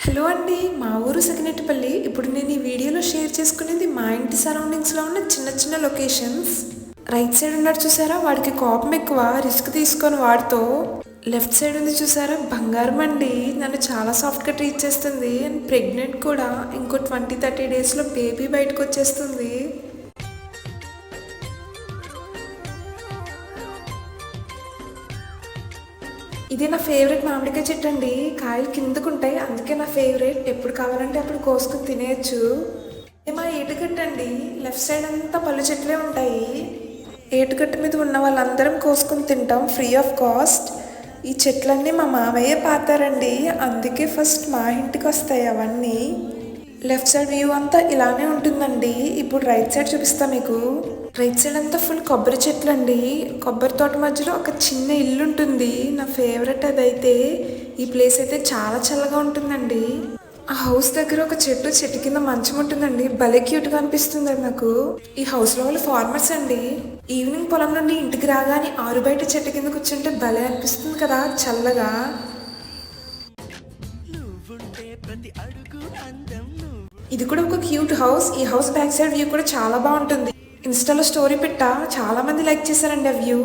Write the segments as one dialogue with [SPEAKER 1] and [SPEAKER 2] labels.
[SPEAKER 1] Hello అండి, మా ఊరు సకినేటిపల్లి. ఇప్పుడు నేను ఈ వీడియోలో షేర్ చేసుకునేది మా ఇంటి సరౌండింగ్స్లో ఉన్న చిన్న చిన్న లొకేషన్స్. రైట్ సైడ్ ఉన్నాడు చూసారా, వాడికి కోపం ఎక్కువ, రిస్క్ తీసుకొని వాడితో. లెఫ్ట్ సైడ్ ఉంది చూసారా, బంగారం అండి, నన్ను చాలా సాఫ్ట్గా ట్రీట్ చేస్తుంది. అండ్ ప్రెగ్నెంట్ కూడా, ఇంకో 20-30 డేస్లో బేబీ బయటకు వచ్చేస్తుంది. ఇది నా ఫేవరెట్ మామిడికాయ చెట్టు అండి. కాయలు కిందకుంటాయి, అందుకే నా ఫేవరెట్. ఎప్పుడు కావాలంటే అప్పుడు కోసుకుని తినేయచ్చు. ఇది మా ఏటుగట్టు అండి. లెఫ్ట్ సైడ్ అంతా పళ్ళు చెట్లే ఉంటాయి. ఏటుగట్టు మీద ఉన్న వాళ్ళందరం కోసుకుని తింటాం ఫ్రీ ఆఫ్ కాస్ట్. ఈ చెట్లన్నీ మా మామయ్యే పాతారండి, అందుకే ఫస్ట్ మా ఇంటికి వస్తాయి అవన్నీ. లెఫ్ట్ సైడ్ వ్యూ అంతా ఇలానే ఉంటుందండి. ఇప్పుడు రైట్ సైడ్ చూపిస్తా మీకు. రైట్ సైడ్ అంతా ఫుల్ కొబ్బరి చెట్లు అండి. కొబ్బరి తోట మధ్యలో ఒక చిన్న ఇల్లు ఉంటుంది, నా ఫేవరెట్ అదైతే. ఈ ప్లేస్ అయితే చాలా చల్లగా ఉంటుందండి. ఆ హౌస్ దగ్గర ఒక చెట్టు కింద మంచం ఉంటుందండి, భలే క్యూట్గా అనిపిస్తుంది అది నాకు. ఈ హౌస్లో వాళ్ళు ఫార్మర్స్ అండి. ఈవినింగ్ పొలం నుండి ఇంటికి రాగానే ఆరు బయట చెట్టు కింద కూర్చుంటే భలే అనిపిస్తుంది కదా, చల్లగా. ఇది కూడా ఒక క్యూట్ హౌస్. ఈ హౌస్ బ్యాక్ సైడ్ వ్యూ కూడా చాలా బాగుంటుంది. ఇన్స్టాలో స్టోరీ పెట్టా, చాలా మంది లైక్ చేశారండి ఆ వ్యూ.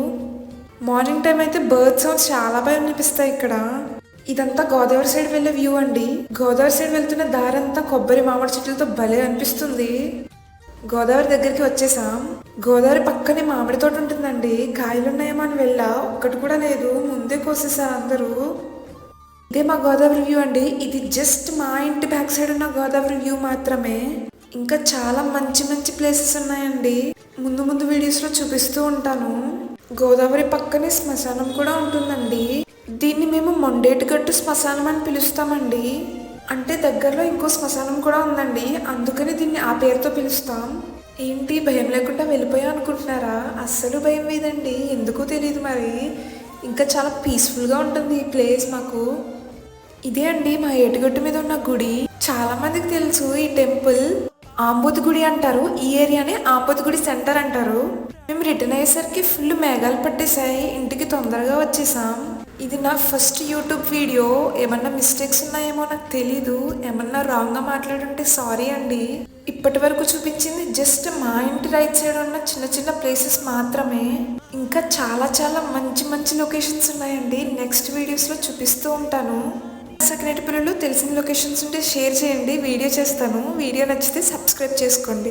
[SPEAKER 1] మార్నింగ్ టైం అయితే బర్డ్ సౌండ్స్ చాలా బాగా వినిపిస్తాయి ఇక్కడ. ఇదంతా గోదావరి సైడ్ వెళ్ళే వ్యూ అండి. గోదావరి సైడ్ వెళ్తున్న దారంతా కొబ్బరి మామిడి చెట్లతో భలే అనిపిస్తుంది. గోదావరి దగ్గరికి వచ్చేసాం. గోదావరి పక్కనే మామిడి తోట ఉంటుందండి. కాయలున్నాయేమో అని వెళ్ళా, ఒక్కటి కూడా లేదు, ముందే కోసేసారు అందరూ. ఇదే మా గోదావరి వ్యూ అండి. ఇది జస్ట్ మా ఇంటి బ్యాక్ సైడ్ ఉన్న గోదావరి వ్యూ మాత్రమే. ఇంకా చాలా మంచి మంచి ప్లేసెస్ ఉన్నాయండి, ముందు ముందు వీడియోస్లో చూపిస్తూ ఉంటాను. గోదావరి పక్కనే శ్మశానం కూడా ఉంటుందండి. దీన్ని మేము మొండేటిగట్టు శ్మశానం అని పిలుస్తామండి. అంటే దగ్గరలో ఇంకో శ్మశానం కూడా ఉందండి, అందుకని దీన్ని ఆ పేరుతో పిలుస్తాం. ఏంటి భయం లేకుండా వెళ్ళిపోయా అనుకుంటున్నారా? అస్సలు భయం లేదండి, ఎందుకో తెలియదు మరి. ఇంకా చాలా పీస్ఫుల్గా ఉంటుంది ఈ ప్లేస్ మాకు. ఇదే అండి మా ఏటుగట్టు మీద ఉన్న గుడి. చాలా మందికి తెలుసు ఈ టెంపుల్. ఆంబోతు గుడి అంటారు, ఈ ఏరియానే ఆంబోతు గుడి సెంటర్ అంటారు. మేము రిటర్న్ అయ్యేసరికి ఫుల్ మేఘాలు పట్టేశాయి, ఇంటికి తొందరగా వచ్చేసాం. ఇది నా ఫస్ట్ యూట్యూబ్ వీడియో. ఏమన్నా మిస్టేక్స్ ఉన్నాయేమో నాకు తెలీదు, ఏమన్నా రాంగ్గా మాట్లాడుంటే సారీ అండి. ఇప్పటి వరకు చూపించింది జస్ట్ మా ఇంటి రైట్ సైడ్ ఉన్న చిన్న చిన్న ప్లేసెస్ మాత్రమే. ఇంకా చాలా చాలా మంచి మంచి లొకేషన్స్ ఉన్నాయండి, నెక్స్ట్ వీడియోస్లో చూపిస్తూ ఉంటాను. సకినేటిపల్లిలో తెలిసిన లొకేషన్స్ ఉంటే షేర్ చేయండి, వీడియో చేస్తాను. వీడియో నచ్చితే సబ్స్క్రైబ్ చేసుకోండి.